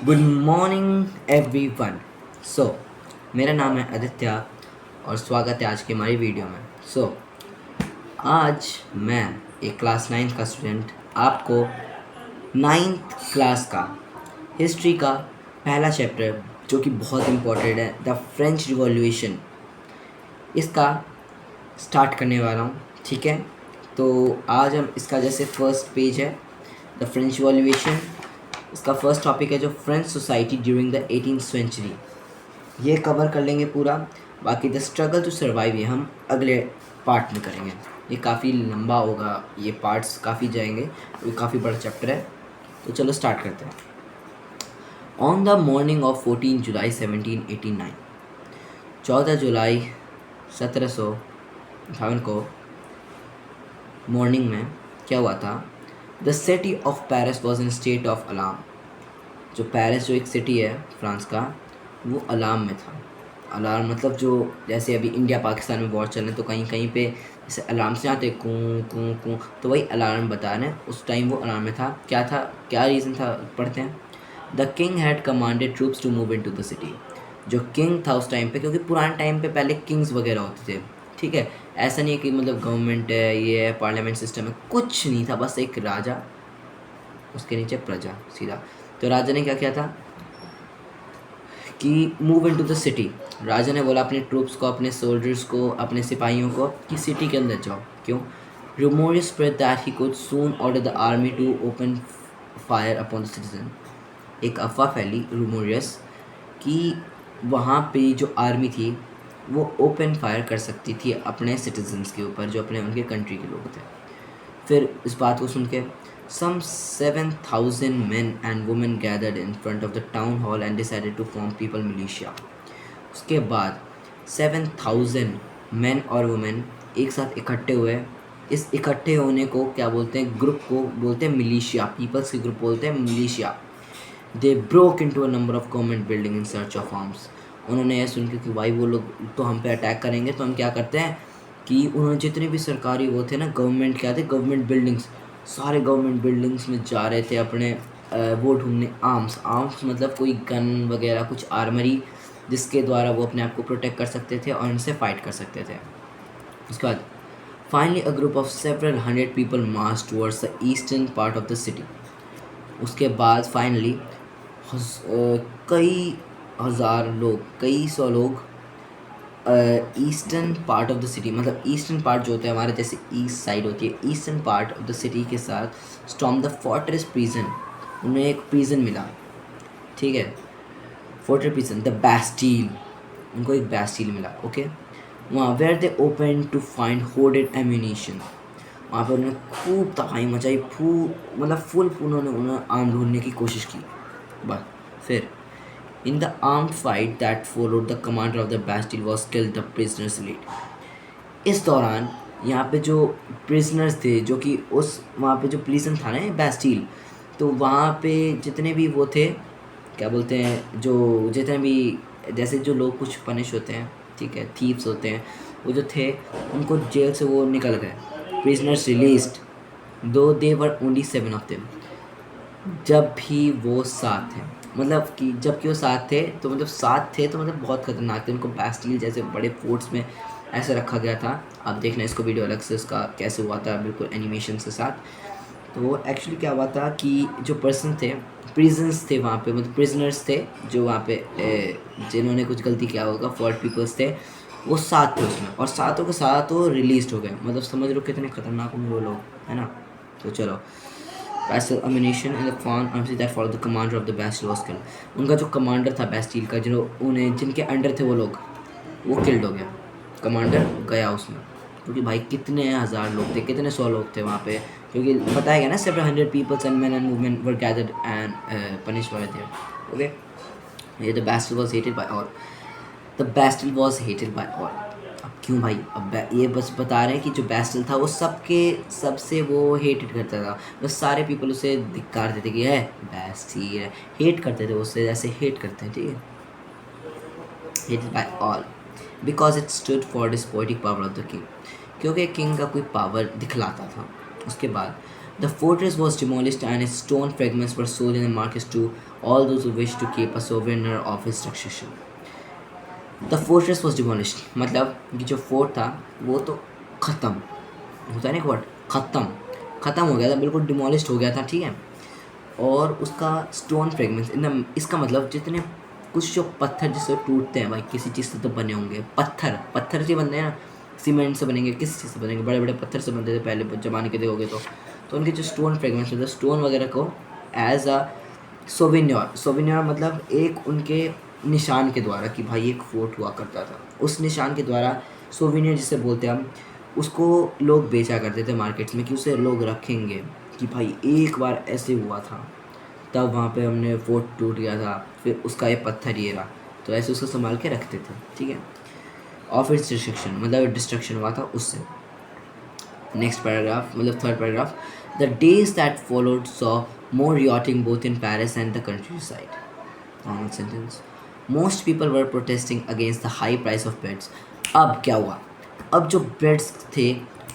Good morning everyone. सो मेरा नाम है आदित्य और स्वागत है आज की हमारी वीडियो में। आज मैं एक क्लास 9th का स्टूडेंट आपको 9th क्लास का हिस्ट्री का पहला चैप्टर जो कि बहुत इम्पोर्टेंट है, द फ्रेंच रिवॉल्यूशन, इसका स्टार्ट करने वाला हूँ। ठीक है, तो आज हम इसका जैसे फर्स्ट पेज है द फ्रेंच रिवॉल्यूशन, इसका फर्स्ट टॉपिक है जो French society during the 18th century, ये कवर कर लेंगे पूरा। बाकी द स्ट्रगल टू सर्वाइव ये हम अगले पार्ट में करेंगे। ये काफ़ी लंबा होगा, ये पार्ट्स काफ़ी जाएंगे, ये काफ़ी बड़ा चैप्टर है। तो चलो स्टार्ट करते हैं। ऑन द मॉर्निंग ऑफ 14 जुलाई 1789, 14 जुलाई 1758 को मॉर्निंग में क्या हुआ था? The city of Paris was in state of alarm. जो पेरिस जो एक सिटी है फ्रांस का, वो अलार्म में था। अलार्म मतलब जो जैसे अभी इंडिया पाकिस्तान में वॉर चल रहे हैं तो कहीं कहीं पे जैसे अलार्म से आते कूं कूं कूं, तो वही अलार्म बता रहे हैं। उस टाइम वो अलार्म में था। क्या था, क्या रीज़न था, पढ़ते हैं। The king had commanded troops to move in to the city. जो किंग था उस टाइम पे, क्योंकि पुराने टाइम पे पहले किंग्स वगैरह होते थे, ठीक है, ऐसा नहीं है कि मतलब गवर्नमेंट है, ये है, पार्लियामेंट सिस्टम है, कुछ नहीं था, बस एक राजा, उसके नीचे प्रजा, सीधा। तो राजा ने क्या किया था कि move in to the city. राजा ने बोला अपने ट्रूप्स को, अपने सोल्जर्स को, अपने सिपाहियों को कि सिटी के अंदर जाओ। क्यों? Rumours spread that he could soon order the army to open fire upon the citizen. एक अफवाह फैली, रूमोरियस, कि वहाँ पे जो आर्मी थी वो ओपन फायर कर सकती थी अपने सिटीजन्स के ऊपर, जो अपने उनके कंट्री के लोग थे। फिर इस बात को सुन के some 7,000 men and women gathered in front of the town hall and decided to form people militia. उसके बाद 7,000 men और women एक साथ इकट्ठे हुए। इस इकट्ठे होने को क्या बोलते हैं? ग्रुप को बोलते हैं मिलिशिया, पीपल्स के ग्रुप बोलते हैं militia. They broke into a number of government building in search of arms. उन्होंने यह सुन के कि भाई वो लोग तो हम पे अटैक करेंगे, तो हम क्या करते हैं कि उन्होंने जितने भी सरकारी वो थे ना, गवर्नमेंट क्या थे, गवर्नमेंट बिल्डिंग्स, सारे गवर्नमेंट बिल्डिंग्स में जा रहे थे अपने वो ढूंढने आर्म्स मतलब कोई गन वगैरह, कुछ आर्मरी जिसके द्वारा वो अपने आप को प्रोटेक्ट कर सकते थे और उनसे फाइट कर सकते थे। उसके बाद finally a group of several hundred people March towards the eastern part of the city. उसके बाद फाइनली कई हज़ार लोग, कई सौ लोग eastern part of the city, मतलब ईस्टर्न पार्ट जो होता है हमारे जैसे ईस्ट साइड होती है, eastern part of the city के साथ स्टॉर्म द फोर्ट्रेस प्रिजन। उन्हें एक प्रिजन मिला, ठीक है, फोर्ट्रेस प्रिजन, द बैस्टील, उनको एक बैस्टील मिला। ओके, वहाँ where they open to find hoarded ammunition. वहाँ पर उन्होंने खूब तबाही मचाई, मतलब फुल उन्होंने आर्म ढूंढने की कोशिश की। बस फिर in the armed fight that followed, the commander of the Bastille was killed, the prisoners lead. इस दौरान यहाँ पे जो प्रिजनर्स थे, जो कि उस वहाँ पे जो प्रिजन था ना बैस्टील, तो वहाँ पे जितने भी वो थे, क्या बोलते हैं, जो जितने भी जैसे जो लोग कुछ पनिश होते हैं, ठीक है, थीव्स होते हैं, वो जो थे उनको जेल से वो निकल गए, प्रिजनर्स रिलीज्ड, दो दे वर ओनली 7 ऑफ देम। जब भी वो साथ हैं, मतलब कि जबकि वो साथ थे तो मतलब साथ थे तो मतलब बहुत ख़तरनाक थे। उनको बैस्टील जैसे बड़े फोर्ट्स में ऐसे रखा गया था। आप देखना इसको वीडियो अलग से, उसका कैसे हुआ था बिल्कुल एनिमेशन के साथ। तो एक्चुअली क्या हुआ था कि जो पर्सन थे, प्रिजन्स थे वहाँ पे, मतलब प्रिजनर्स थे जो वहाँ पे जिन्होंने कुछ गलती किया होगा, फॉल्ट पीपल्स थे, वो साथ थे उसमें, और सातों के साथ वो रिलीज हो गए। मतलब समझ लो कितने खतरनाक होंगे वो लोग, है ना। तो चलो, Bastille ammunition in the farm army that followed the commander of the Bastille was killed. उनका जो कमांडर था बैस्टील का, जिनके अंडर थे वो लोग, वो किल्ड हो गया, कमांडर गया उसमें। क्योंकि भाई कितने हज़ार लोग थे, कितने 100 लोग थे वहाँ पे, क्योंकि बताया गया ना, several hundred people and men and women were gathered and punished by there. Okay, ये the Bastille was hated by all. The Bastille was hated by all. अब क्यों भाई, अब ये बस बता रहे हैं कि जो बैस्टिल था वो सबसे वो हेटेड करता था, बस सारे पीपल उसे धिक्कार देते कि है बैस्टिल है, हेट करते थे उससे, जैसे हेट करते हैं, ठीक है, hated by all because it stood for despotic power of the king, क्योंकि किंग का कोई पावर दिखलाता था। उसके बाद The fortress was demolished and its stone fragments were sold in the markets to all those who wished to keep a souvenir of its destruction. The fortress was demolished मतलब ये जो fort था वो तो ख़त्म होता है ना, एक वर्ड ख़त्म हो गया था, बिल्कुल डिमोलिश्ड हो गया था, ठीक है। और उसका स्टोन फ्रेगमेंट्स इन इसका मतलब जितने कुछ जो पत्थर जिससे टूटते हैं भाई, किसी चीज़ से तो बने होंगे, पत्थर से बनते हैं ना, सीमेंट से बनेंगे, किसी चीज़ से बनेंगे, बड़े बड़े पत्थर से बनते थे पहले ज़माने के देखोगे तो उनके जो स्टोन फ्रेगमेंट्स मतलब स्टोन वगैरह को एज अ सोविनियर मतलब एक उनके निशान के द्वारा कि भाई एक फोर्ट हुआ करता था, उस निशान के द्वारा सोविनियर जिसे बोलते हैं हम, उसको लोग बेचा करते थे मार्केट्स में कि उसे लोग रखेंगे कि भाई एक बार ऐसे हुआ था, तब वहाँ पे हमने फोर्ट टूट गया था, फिर उसका ये पत्थर ये रहा, तो ऐसे उसको संभाल के रखते थे, ठीक है। ऑफ इट्स डिस्ट्रक्शन मतलब डिस्ट्रक्शन हुआ था उससे। नेक्स्ट पैराग्राफ मतलब third paragraph, the days that followed saw more yachting both in Paris and the countryside. Normal sentence. Most people were protesting against the high price of breads. अब क्या हुआ, अब जो ब्रेड्स थे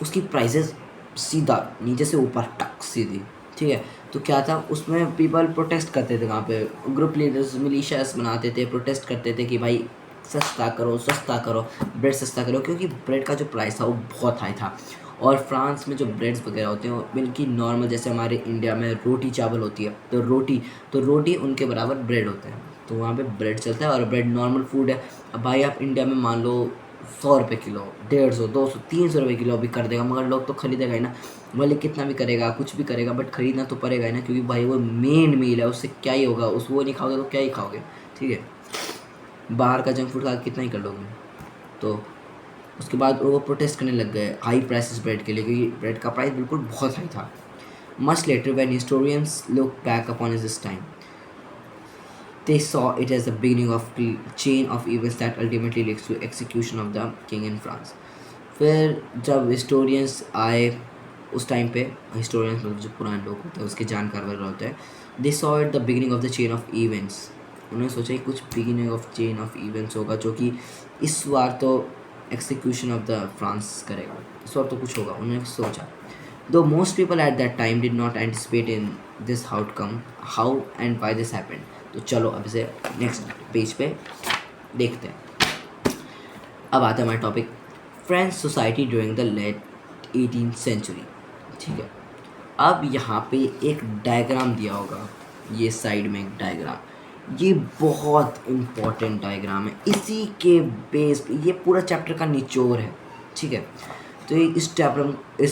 उसकी प्राइसेस सीधा नीचे से ऊपर टक सीधी, ठीक है। तो क्या था उसमें पीपल प्रोटेस्ट करते थे, वहाँ पे ग्रुप लीडर्स मिलिशियास बनाते थे, प्रोटेस्ट करते थे कि भाई सस्ता करो ब्रेड सस्ता करो, क्योंकि ब्रेड का जो प्राइस था वो बहुत हाई था। और फ्रांस में जो ब्रेड्स वगैरह होते हैं बल्कि नॉर्मल जैसे हमारे इंडिया में रोटी चावल होती है, तो रोटी उनके बराबर ब्रेड होते हैं, तो वहाँ पे ब्रेड चलता है और ब्रेड नॉर्मल फूड है। अब भाई आप इंडिया में मान लो 100 रुपये किलो, 150, 200, 300 रुपये किलो भी कर देगा, मगर लोग तो खरीदेगा ही ना, भले कितना भी करेगा कुछ भी करेगा बट खरीदना तो पड़ेगा ही ना, क्योंकि भाई वो मेन मील है, उससे क्या ही होगा, उस वो नहीं खाओगे तो क्या ही खाओगे, ठीक है। बाहर का जंक फूड खा कितना ही कर लोगे। तो उसके बाद वो प्रोटेस्ट करने लग गए हाई प्राइसेस ब्रेड के लिए, क्योंकि ब्रेड का प्राइस बिल्कुल बहुत हाई था। Much later when historians look back upon this time they saw it as the beginning of the chain of events that ultimately leads to execution of the king in France. फिर जब historians आए उस time पे, historians मतलब जो पुराने लोग होते हैं उसके जानकार वगैरह होते हैं, they saw it the beginning of the chain of events, उन्होंने सोचा कि कुछ beginning of chain of events होगा जो कि इस बार तो एक्सिक्यूशन ऑफ द फ्रांस करेगा, इस बार तो कुछ होगा, उन्होंने सोचा। Though most people at that time did not anticipate in this outcome, how and why this happened. तो चलो अब इसे नेक्स्ट पेज पे देखते हैं। अब आता है हमारा topic French society during the late 18th century, ठीक है। अब यहाँ पे एक डायग्राम दिया होगा, ये साइड में एक डायग्राम, ये बहुत इम्पोर्टेंट डायग्राम है, इसी के बेस पे ये पूरा चैप्टर का निचोड़ है, ठीक है। तो इस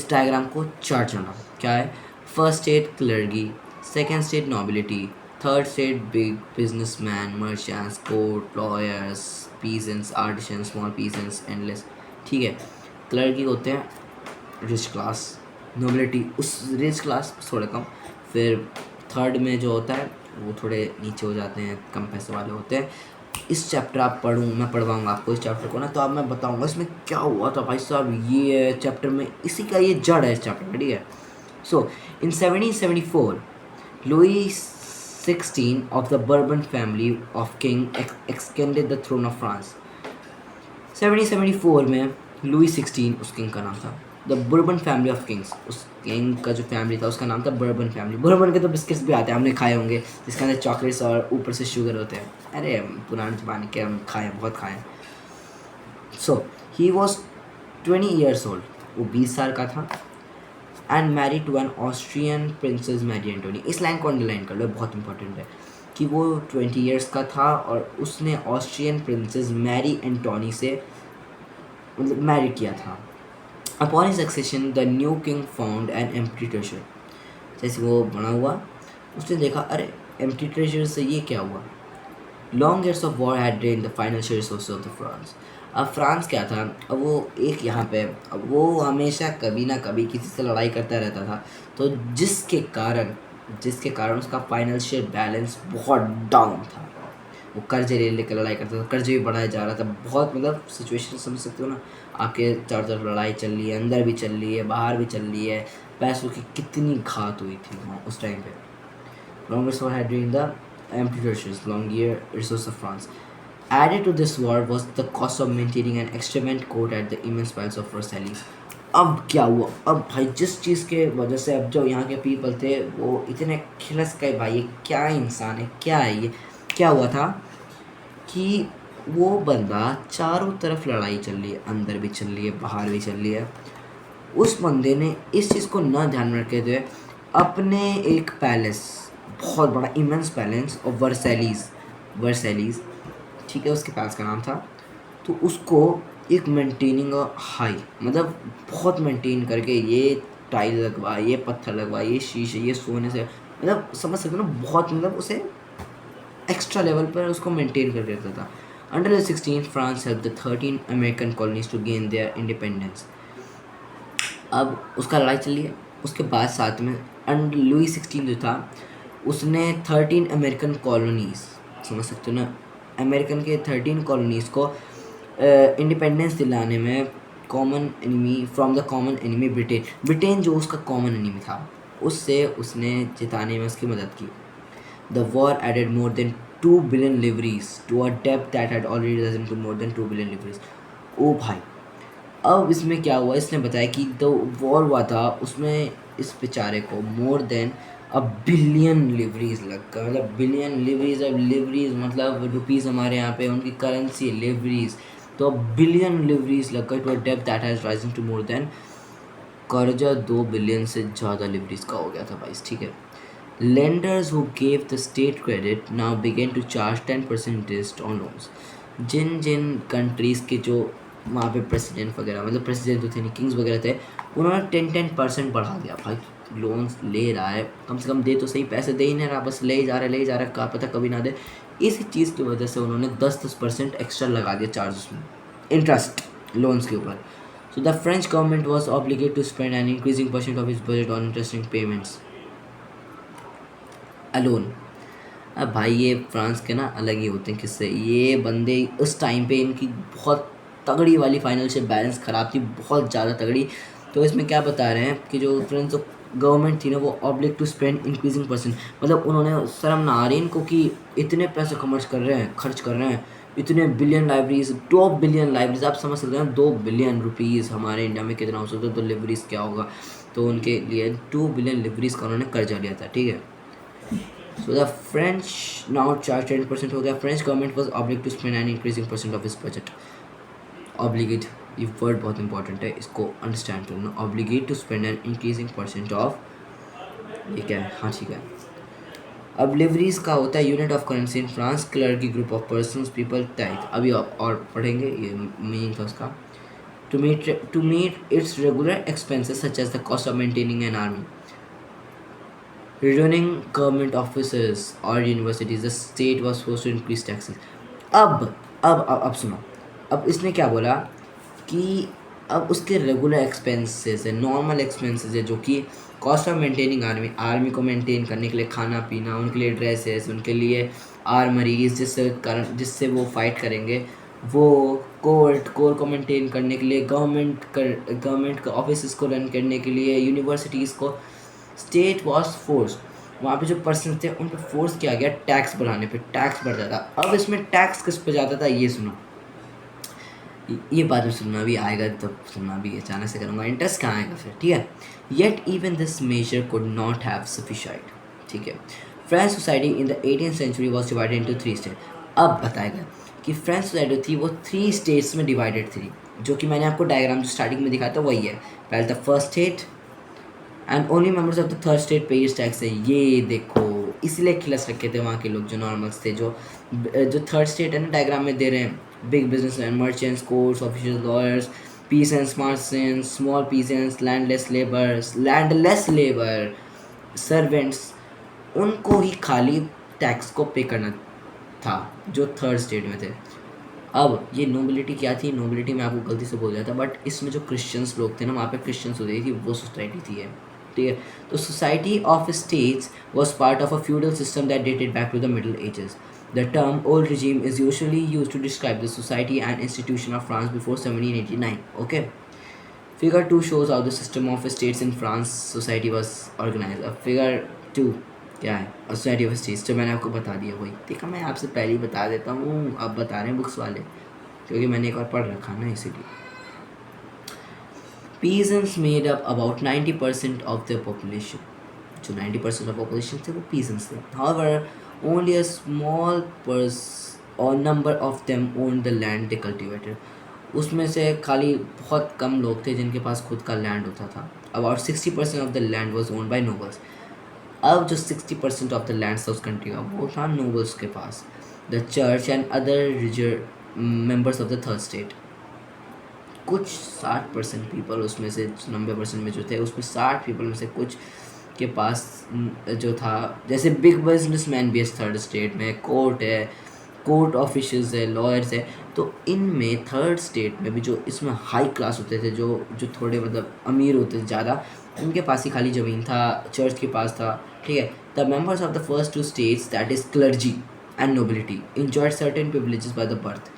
डायग्राम को चार्ट करना क्या है, first state clergy, second state nobility, third state big businessman, merchants, court, lawyers, peasants, artisans, small peasants, landless, ठीक है। क्लर्गी होते हैं रिच क्लास, नॉबिलिटी उस रिच क्लास थोड़े कम, फिर थर्ड में जो होता है वो थोड़े नीचे हो जाते हैं, कम पैसे वाले होते हैं। इस चैप्टर आप मैं पढ़वाऊँगा आपको इस चैप्टर को ना, तो अब मैं बताऊँगा इसमें क्या हुआ था भाई साहब, ये चैप्टर में इसी का ये जड़ है इस चैप्टर में, ठीक है। So in 1774 Louis 16 of the Bourbon family of king extended the throne of France. 1774 में लुई 16 उस किंग का नाम था, the Bourbon family of kings, उस किंग का जो फैमिली था उसका नाम था बर्बन फैमिली। बर्बन के तो बिस्किट्स भी आते हैं, हमने खाए होंगे, जिसके अंदर चॉकलेट्स और ऊपर से शुगर होते हैं, अरे पुराने ज़माने के हम खाए बहुत खाए। So he was 20 years old, वो 20 साल का था, and married to an Austrian princess Marie Antoinette. इस लाइन को अंडरलाइन कर लो, बहुत इंपॉर्टेंट है कि वो 20 years का था और उसने ऑस्ट्रियन प्रिंसेस मैरी एंटोनी से मतलब मैरिड किया था। Upon his succession the new king found an empty treasure, जैसे वो बना हुआ उसने देखा अरे एम्प्टी ट्रेजर से ये क्या हुआ। Long years of war had drained the financial resources of the France. अब फ्रांस क्या था, अब वो एक यहाँ पे, अब वो हमेशा कभी ना कभी किसी से लड़ाई करता रहता था, तो जिसके कारण उसका फाइनेंशियल बैलेंस बहुत डाउन था, वो कर्जे ले लेकर लड़ाई करता था, कर्जे भी बढ़ाया जा रहा था, बहुत मतलब सिचुएशन समझ सकते हो ना, आपके चारों तरफ लड़ाई चल रही है, अंदर भी चल रही है बाहर भी चल रही है, पैसों की कितनी घात हुई थी वहाँ उस टाइम पे। Longest war had during the empty long year resource of France. Added to this war was the cost of maintaining an extravagant court at the immense palace of Versailles. अब क्या हुआ, अब भाई जिस चीज़ के वजह से अब जो यहाँ के पीपल थे वो इतने खिलस गए, भाई ये क्या इंसान है, क्या है ये। क्या हुआ था कि वो बंदा, चारों तरफ लड़ाई चल रही है, अंदर भी चल रही है बाहर भी चल रही है, उस बंदे ने इस चीज़ को न ध्यान में रखते हुए अपने एक पैलेस, बहुत बड़ा इमेंस पैलेस और वर्सैलीज, ठीक है उसके पैलेस का नाम था, तो उसको एक मेंटेनिंग हाई, मतलब बहुत मेंटेन करके, ये टाइल लगवा, ये पत्थर लगवा, ये शीशे, ये सोने से, मतलब समझ सकते हो ना, बहुत मतलब उसे एक्स्ट्रा लेवल पर उसको मेंटेन कर रखता था। Under the 16 France help the 13 American colonies to gain their independence. अब उसका लड़ाई चल रही है, उसके बाद साथ में अंडर लुई 16 जो था उसने 13 अमेरिकन कॉलोनीज, समझ सकते हो ना, अमेरिकन के 13 कॉलोनीज़ को इंडिपेंडेंस दिलाने में common enemy from the common enemy Britain जो उसका कॉमन एनिमी था, उससे उसने जिताने में उसकी मदद की। The war added more than 2 billion liveries to a debt that had already risen to more than 2 billion liveries. ओ भाई, अब इसमें क्या हुआ, इसने बताया कि जो वॉर हुआ था उसमें इस बेचारे को मोर देन अ बिलियन लिवरीज लग गए, मतलब बिलियन लिवरीज, अब लिवरीज मतलब रुपीज़ हमारे यहाँ पे उनकी करेंसी है लिवरीज, तो बिलियन लिवरीज लग गए टू अ डेब्ट that has risen to more than, कर्जा 2 बिलियन से ज़्यादा लिवरीज का हो गया था भाई, ठीक है। Lenders who gave the state credit now began to charge 10% interest on loans. जिन जिन कंट्रीज़ के जो वहाँ पे प्रेसिडेंट वगैरह, मतलब प्रेसिडेंट तो थे नहीं, किंग्स वगैरह थे, उन्होंने 10% बढ़ा दिया भाई। लोन्स ले रहा है, कम से कम दे तो सही, पैसे दे ही नहीं रहा, बस ले ही जा रहा है, क्या पता कभी ना दे। इसी चीज़ की वजह से उन्होंने 10% एक्स्ट्रा लगा दिया चार्जेस में, इंटरेस्ट लोन्स के ऊपर। So the French government was obligated to spend an increasing percent of its budget on interest payments alone. अब भाई ये फ्रांस के ना अलग ही होते हैं किस्से, ये बंदे उस टाइम पे इनकी बहुत तगड़ी वाली फाइनेंशियल बैलेंस ख़राब थी, बहुत ज़्यादा तगड़ी। तो इसमें क्या बता रहे हैं कि जो फ्रेंच गवर्नमेंट थी ना वो obliged to spend increasing percent, मतलब उन्होंने शर्म ना आ रही इनको कि इतने पैसे खर्च कर रहे हैं, इतने बिलियन लाइब्रेरीज, 2 बिलियन लाइब्रेरीज, आप समझ सकते हैं 2 बिलियन रुपीज़ हमारे इंडिया में कितना हो सकता है, तो लिवरीज क्या होगा, तो उनके लिए 2 बिलियन लिवरीज का उन्होंने कर्जा लिया था, ठीक है। So the French now charge 10% हो गया। French government was obliged to spend an increasing percent of its budget. Obligate, ये वर्ड बहुत इंपॉर्टेंट है, इसको अंडरस्टैंड करना। Obligate to spend an increasing percent of, ये क्या है, हाँ ठीक है। अब लिवरीज का होता है unit of currency in France, clergy group of persons people type, अभी और पढ़ेंगे, ये मीनिंग था उसका। To meet its regular expenses such as the cost of maintaining an army, running government offices or universities, the state was forced to increase taxes. अब सुनो, अब इसने क्या बोला कि अब उसके रेगुलर एक्सपेंसेस है, नॉर्मल एक्सपेंसेस है, जो कि कॉस्ट ऑफ मेंटेनिंग आर्मी को मेंटेन करने के लिए खाना पीना, उनके लिए ड्रेसेस, उनके लिए आर्मरीज जिससे वो फाइट करेंगे, वो कोर्ट को मेंटेन करने के लिए, गवर्नमेंट का ऑफिस को रन करने के लिए, यूनिवर्सिटीज़ को, स्टेट वॉज फोर्स, वहाँ पे जो पर्सन थे उन पर फोर्स किया गया टैक्स बढ़ाने पे, टैक्स बढ़ जाता। अब इसमें टैक्स किस पे जाता था ये सुनो, ये बाद में सुनना भी आएगा, तब सुनना भी अचानक से करूँगा, इंटरेस्ट कहाँ आएगा फिर, ठीक है। Yet even this measure could not have sufficient, ठीक है। French society in the 18th century was divided into 3 state. अब बताएगा कि फ्रेंच सोसाइटी थी वो 3 स्टेट्स में डिवाइडेड थी, जो कि मैंने आपको डायग्राम जो स्टार्टिंग में दिखाया था वही है। पहले the first state and only members of the third state page tax है, ये देखो इसलिए खिलस रखे थे वहाँ के लोग जो नॉर्मल्स थे, जो थर्ड स्टेट है ना डायग्राम में दे रहे हैं, big business and merchants, courts, official, lawyers, peace and smart sense, small peasants, landless labour, servants, उनको ही खाली टैक्स को पे करना था जो थर्ड स्टेट में थे। अब ये नोबिलिटी क्या थी, नोबिलिटी मैं आपको गलती से बोल दिया था, बट इसमें जो क्रिश्चियंस लोग थे ना, वहाँ पे क्रिश्चियंस होती थी, वो सोसाइटी थी है, ठीक है। तो society of states was part of a feudal system that dated back to the middle ages. The term old regime is usually used to describe the society and institution of France before 1789. Okay. Figure 2 shows how the system of states in France society was organized. अब figure 2 क्या है, और society of states जो मैंने आपको बता दिया वही, देखा मैं आपसे पहले ही बता देता हूँ, अब बता रहे हैं बुक्स वाले, क्योंकि मैंने एक और पढ़ रखा ना इसीलिए। Peasants made up about 90% of their population. जो 90% of population थे वो peasants थे. However, only a small or number of them owned the land they cultivated. उसमें से खाली बहुत कम लोग थे जिनके पास खुद का लैंड होता था. About 60% of the land was owned by nobles. अब जो 60% ऑफ द लैंड था उस कंट्री का वो था नोबल्स के पास. The church and other members of the third state. कुछ 60% पीपल उसमें से 90% में जो थे उसमें 60 पीपल में से कुछ के पास जो था, जैसे बिग बिजनेसमैन भी है थर्ड स्टेट में, कोर्ट है, कोर्ट ऑफिशियल्स है, लॉयर्स है. तो इनमें थर्ड स्टेट में भी जो इसमें हाई क्लास होते थे, जो जो थोड़े मतलब अमीर होते थे ज़्यादा, उनके पास ही खाली ज़मीन था, चर्च के पास था. ठीक है. The members of the first two states, that is clergy and nobility, enjoyed certain privileges by the birth.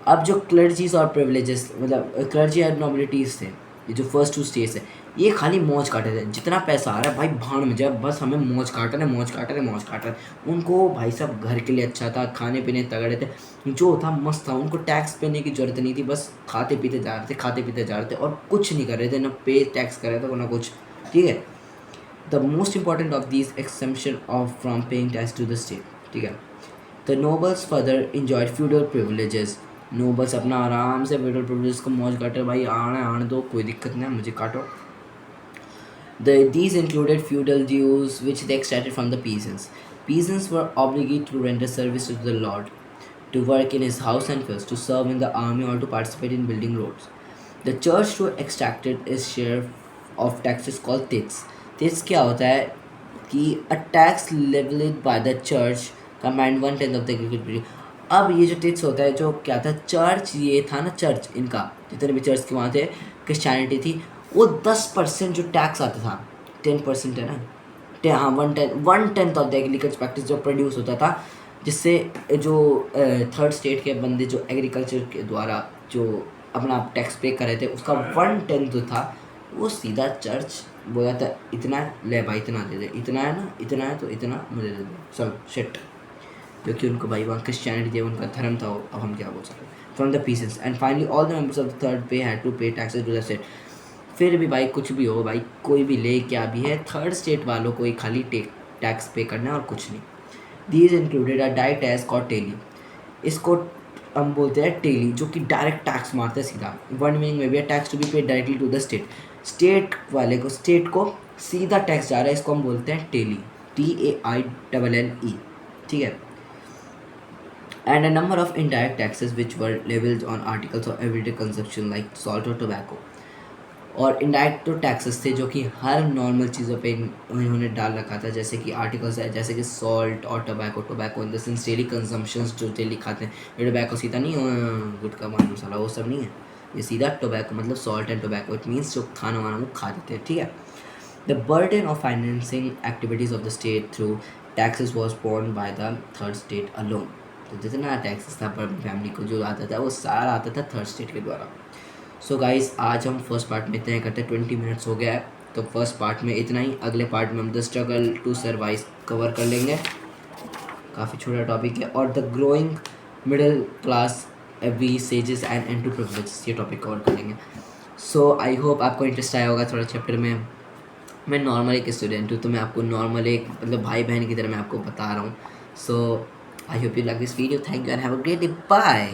अब जो क्लर्जीज और प्रिविलेजेस मतलब क्लर्जी एंड नोबिलिटीज़ थे, ये जो फर्स्ट टू स्टेट्स है, ये खाली मौज काटे थे. जितना पैसा आ रहा है भाई भाड़ में जाए, बस हमें मौज काटना है, मौज काटना है, मौज काटना है. उनको भाई साहब घर के लिए अच्छा था, खाने पीने तगड़े थे, जो था मस्त था. उनको टैक्स पेने की ज़रूरत नहीं थी, बस खाते पीते जा रहे थे, खाते पीते जा रहे थे और कुछ नहीं कर रहे थे, ना पे टैक्स कर रहे थे ना कुछ. ठीक है. The most important of these exemption of from paying tax to the state. ठीक है. The nobles further enjoyed feudal privileges. Nobles अपना आराम से फ्यूडल प्रिविलेज को मौज काटे. भाई आने दो, कोई दिक्कत नहीं, मुझे काटो. These included feudal dues which they extracted from the peasants. Peasants were obligated to render service to the lord, to work in his house and fields, to serve in the army or to participate in building roads. The church too extracted its share of taxes called tithes. Tithes क्या होता है कि a tax levied by the church command 1/10 of the agricultural. अब ये जो tits होता है, जो क्या था, चर्च ये था ना, चर्च इनका जितने भी चर्च के वहाँ थे, क्रिश्चियनिटी थी, वो 10% जो टैक्स आता था, 10% है ना, हाँ 1/10 ऑफ द एग्रीकल्चर प्रैक्टिस जो प्रोड्यूस होता था, जिससे जो थर्ड स्टेट के बंदे जो एग्रीकल्चर के द्वारा जो अपना टैक्स पे कर रहे थे, उसका 1/10 जो था वो सीधा चर्च बोला था, इतना ले भाई, इतना दे दे, इतना है ना, इतना है तो इतना मुझे दे दे, चलो शिट. क्योंकि उनको भाई वहाँ क्रिश्चियनिटी थी, उनका धर्म था, अब हम क्या बोल सकते. From the pieces and finally all the members of the third पे हैड टू पे टैक्सेस टू द स्टेट. फिर भी भाई कुछ भी हो, भाई कोई भी ले क्या भी है, थर्ड स्टेट वालों को ही खाली टैक्स पे करना है और कुछ नहीं. These included a direct tax called taille. इसको हम बोलते हैं टेली, जो कि डायरेक्ट टैक्स मारते हैं सीधा. वन मीनिंग में भी tax to be paid directly to the state. State वाले को, स्टेट को सीधा टैक्स जा रहा है, इसको हम बोलते हैं टेली, TAILLE. ठीक है. And a number of indirect taxes which were levied on articles of everyday consumption like salt or tobacco. और इनडायरेक्ट तो टैक्सेस थे जो कि हर नॉर्मल चीज़ों पे उन्होंने डाल रखा था, जैसे कि आर्टिकल्स है, जैसे कि सॉल्ट और tobacco in the sense daily consumptions, जो डेली खाते हैं. ये टोबैको सीधा नहीं गुटखा पान मसाला वो सब नहीं है, ये सीधा टोबैको मतलब salt and tobacco, it means जो खाना वाना वो खा देते हैं. ठीक है. The burden of financing activities of the state through taxes was borne by the third state alone. तो जितना टैक्सेस था पर फैमिली को जो आता था वो सारा आता था थर्ड स्टेट के द्वारा. सो गाइस, आज हम फर्स्ट पार्ट में इतना ही करते हैं. 20 मिनट्स हो गया है, तो फर्स्ट पार्ट में इतना ही. अगले पार्ट में हम the struggle to survive cover कर लेंगे. काफ़ी छोटा टॉपिक है. और the growing middle class envisages and end to privileges, ये टॉपिक कवर कर लेंगे. सो आई होप आपको इंटरेस्ट आया होगा थोड़ा चैप्टर में. मैं नॉर्मल एक स्टूडेंट हूँ, तो मैं आपको नॉर्मल एक मतलब भाई बहन की तरह मैं आपको बता रहा हूँ. So I hope you like this video. Thank you and have a great day. Bye.